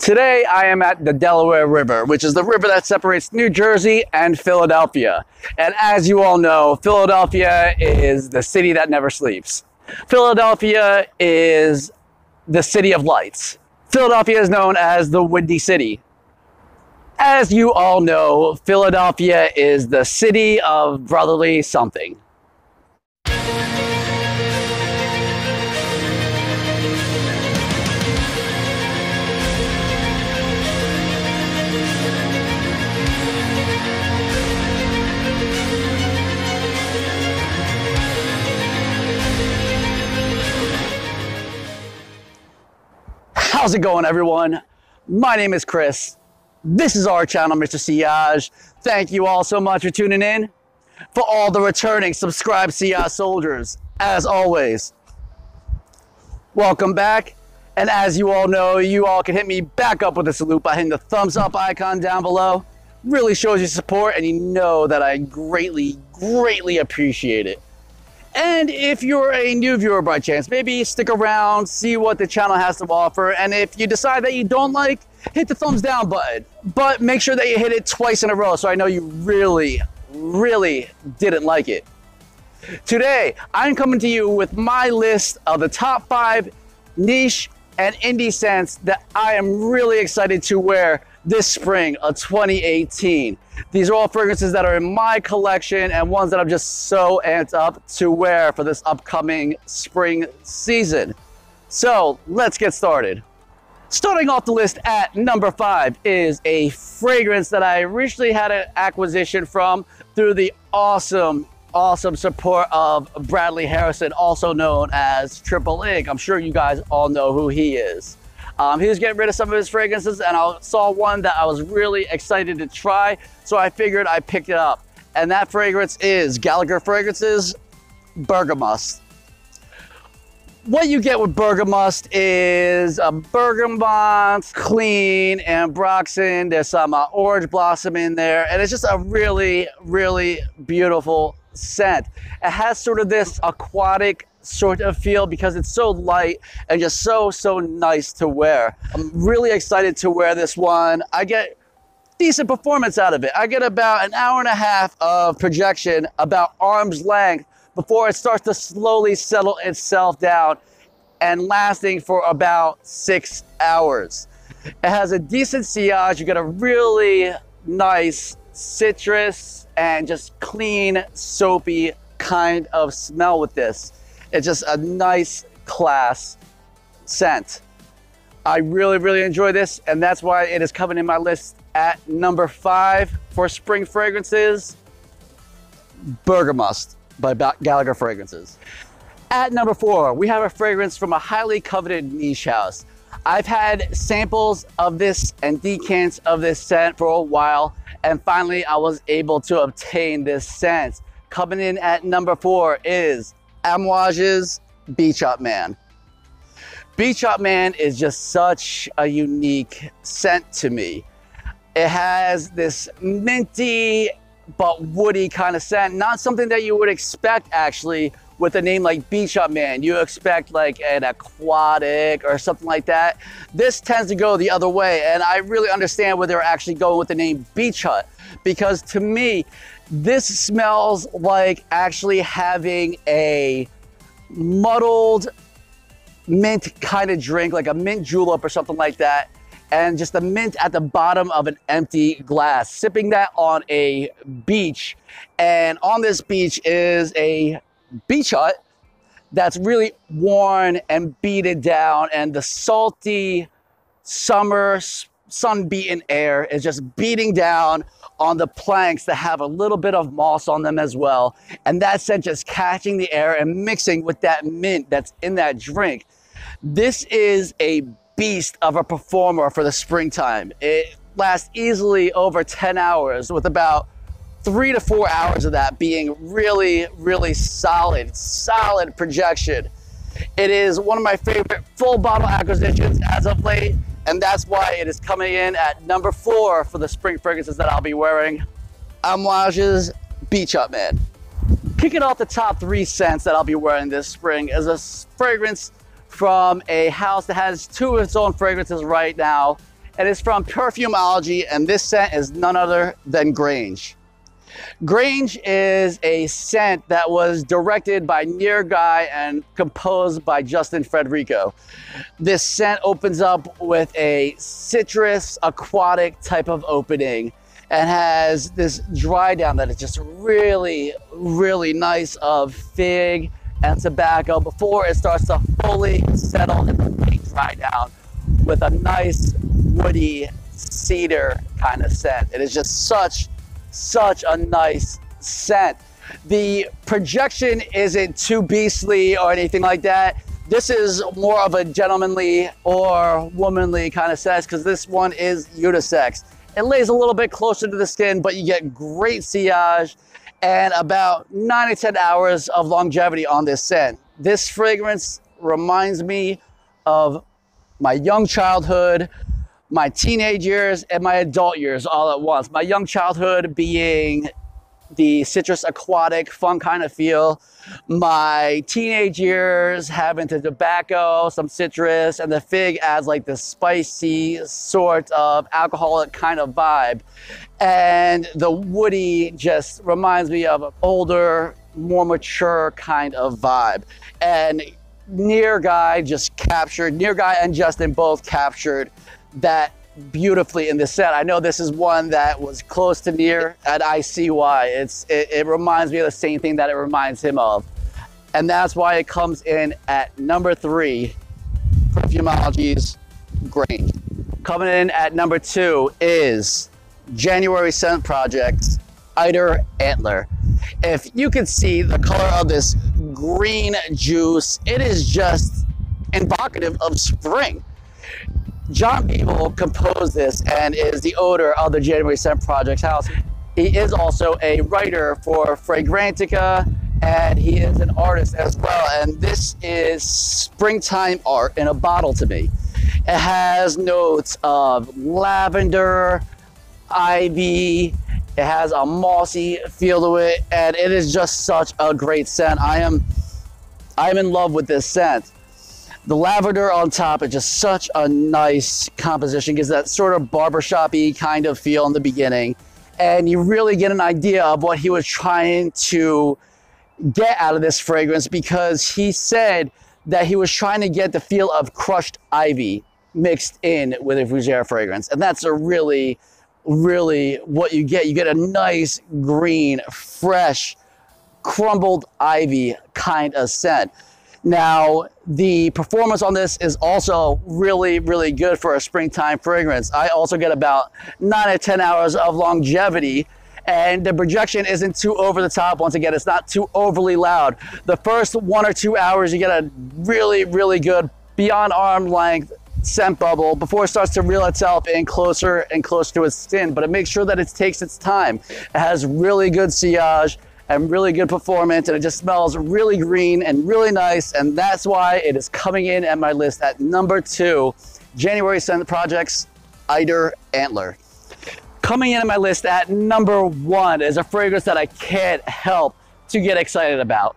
Today I am at the Delaware River, which is the river that separates New Jersey and Philadelphia. And as you all know, Philadelphia is the city that never sleeps. Philadelphia is the city of lights. Philadelphia is known as the Windy City. As you all know, Philadelphia is the city of brotherly something. How's it going, everyone? My name is Chris. This is our channel, Mr. Sillage. Thank you all so much for tuning in. For all the returning subscribed Sillage soldiers, as always, welcome back. And as you all know, you all can hit me back up with a salute by hitting the thumbs up icon down below. Really shows your support, and you know that I greatly appreciate it. And if you're a new viewer by chance, maybe stick around, see what the channel has to offer. And if you decide that you don't like, hit the thumbs down button. But make sure that you hit it twice in a row so I know you really didn't like it. Today, I'm coming to you with my list of the top 5 niche and indie scents that I am really excited to wear this spring of 2018. These are all fragrances that are in my collection and ones that I'm just so amped up to wear for this upcoming spring season. So let's get started. Starting off the list at number 5 is a fragrance that I originally had an acquisition from through the awesome support of Bradley Harrison, also known as Triple Ink. I'm sure you guys all know who he is. He was getting rid of some of his fragrances, and I saw one that I was really excited to try, so I figured I picked it up. And that fragrance is Gallagher Fragrances Bergamot. What you get with Bergamot is a bergamot, clean, ambroxan. There's some orange blossom in there, and it's just a really beautiful scent. It has sort of this aquatic sort of feel because it's so light and just so nice to wear. I'm really excited to wear this one. I get decent performance out of it. I get about an hour and a half of projection, about arm's length, before it starts to slowly settle itself down and lasting for about 6 hours. It has a decent sillage. You get a really nice citrus and just clean, soapy kind of smell with this. It's just a nice class scent. I really enjoy this, and that's why it is coming in my list at number 5 for spring fragrances, Bergamot by Gallagher Fragrances. At number 4, we have a fragrance from a highly coveted niche house. I've had samples of this and decants of this scent for a while, and finally I was able to obtain this scent. Coming in at number 4 is Amouage's Beach Hut Man. Beach Hut Man is just such a unique scent to me. It has this minty but woody kind of scent, not something that you would expect actually with a name like Beach Hut Man. You expect like an aquatic or something like that. This tends to go the other way, and I really understand where they're actually going with the name Beach Hut, because to me, this smells like actually having a muddled mint kind of drink, like a mint julep or something like that, and just the mint at the bottom of an empty glass. Sipping that on a beach, and on this beach is a beach hut that's really worn and beaten down, and the salty summer sun-beaten air is just beating down on the planks that have a little bit of moss on them as well. And that scent just catching the air and mixing with that mint that's in that drink. This is a beast of a performer for the springtime. It lasts easily over 10 hours, with about 3 to 4 hours of that being really solid projection. It is one of my favorite full bottle acquisitions as of late, and that's why it is coming in at number 4 for the spring fragrances that I'll be wearing. Amouage's Beach Hut Man. Kicking off the top 3 scents that I'll be wearing this spring is a fragrance from a house that has 2 of its own fragrances right now. and it's from Perfumology, and this scent is none other than Grange. Grange is a scent that was directed by Near Guy and composed by Justin Frederico. This scent opens up with a citrus aquatic type of opening and has this dry down that is just really, really nice of fig and tobacco before it starts to fully settle in the big dry down with a nice woody cedar kind of scent. It is just such a nice scent. The projection isn't too beastly or anything like that. This is more of a gentlemanly or womanly kind of scent because this one is unisex. It lays a little bit closer to the skin, but you get great sillage and about 9 to 10 hours of longevity on this scent. This fragrance reminds me of my young childhood, my teenage years, and my adult years all at once. My young childhood being the citrus aquatic fun kind of feel. My teenage years having the tobacco, some citrus, and the fig adds like this spicy sort of alcoholic kind of vibe. And the woody just reminds me of an older, more mature kind of vibe. And Near Guy and Justin both captured that beautifully in this set. I know this is one that was close to Near, and I see why. It reminds me of the same thing that it reminds him of. And that's why it comes in at number 3, Perfumology's Grange. Coming in at number 2 is January Scent Project's Eider Antler. If you can see the color of this green juice, it is just evocative of spring. John Beeble composed this and is the owner of the January Scent Project's house. He is also a writer for Fragrantica, and he is an artist as well. And this is springtime art in a bottle to me. It has notes of lavender, ivy, it has a mossy feel to it, and it is just such a great scent. I am in love with this scent. The lavender on top is just such a nice composition, gives that sort of barbershop-y kind of feel in the beginning. And you really get an idea of what he was trying to get out of this fragrance, because he said that he was trying to get the feel of crushed ivy mixed in with a fougere fragrance. And that's a really what you get. You get a nice green, fresh, crumbled ivy kind of scent. Now, the performance on this is also really good for a springtime fragrance. I also get about 9 to 10 hours of longevity, and the projection isn't too over the top. Once again, it's not too overly loud. The first 1 or 2 hours, you get a really good beyond arm length scent bubble before it starts to reel itself in closer and closer to its skin, but it makes sure that it takes its time. It has really good sillage and really good performance, and it just smells really green and really nice, and that's why it is coming in at my list at number 2, January Scent Project's Eider Antler. Coming in at my list at number 1 is a fragrance that I can't help to get excited about.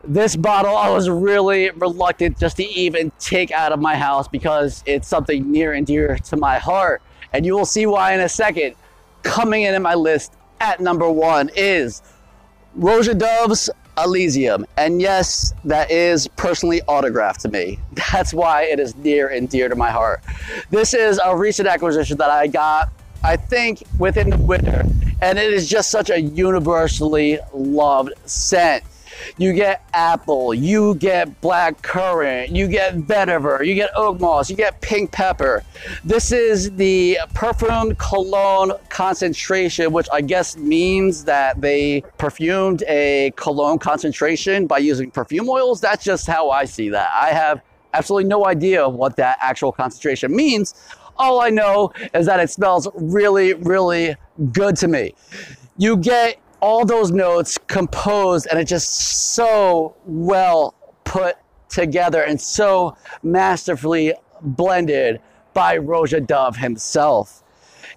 This bottle I was really reluctant just to even take out of my house because it's something near and dear to my heart, and you will see why in a second. Coming in at my list at number 1 is Rosa Dove's Elysium, and yes, that is personally autographed to me. That's why it is near and dear to my heart. This is a recent acquisition that I got, I think, within the winter, and it is just such a universally loved scent. You get apple, you get black currant, you get vetiver, you get oak moss, you get pink pepper. This is the perfumed cologne concentration, which I guess means that they perfumed a cologne concentration by using perfume oils. That's just how I see that. I have absolutely no idea what that actual concentration means. All I know is that it smells really good to me. You get all those notes composed, and it's just so well put together and so masterfully blended by Rosa Dove himself.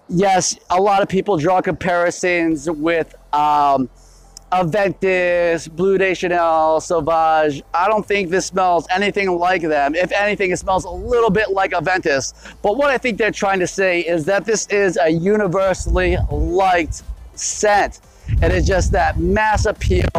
Yes, a lot of people draw comparisons with Aventus, Bleu De Chanel, Sauvage. I don't think this smells anything like them. If anything, it smells a little bit like Aventus. But what I think they're trying to say is that this is a universally liked scent. It is just that mass appeal,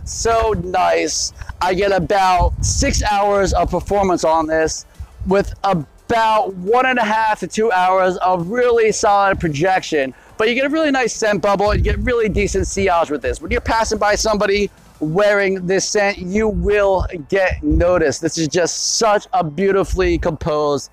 so nice. I get about 6 hours of performance on this with about 1.5 to 2 hours of really solid projection. But you get a really nice scent bubble, and you get really decent sillage with this. When you're passing by somebody wearing this scent, you will get noticed. This is just such a beautifully composed,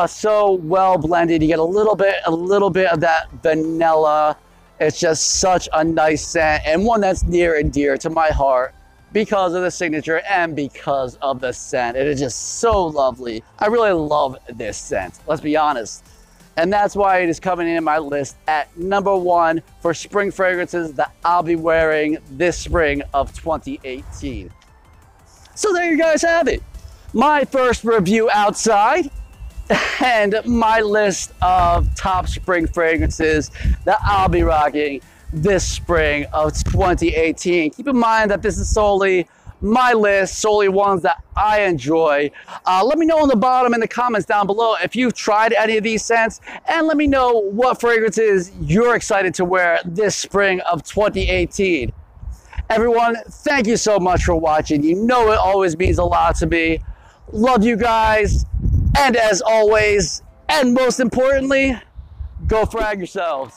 so well blended. You get a little bit of that vanilla. It's just such a nice scent, and one that's near and dear to my heart because of the signature and because of the scent. It is just so lovely. I really love this scent, let's be honest. And that's why it is coming in my list at number 1 for spring fragrances that I'll be wearing this spring of 2018. So there you guys have it. My first review outside and my list of top spring fragrances that I'll be rocking this spring of 2018. Keep in mind that this is solely my list, solely ones that I enjoy. Let me know on the bottom in the comments down below if you've tried any of these scents, and let me know what fragrances you're excited to wear this spring of 2018. Everyone, thank you so much for watching. You know it always means a lot to me. Love you guys, and as always, and most importantly, go frag yourselves.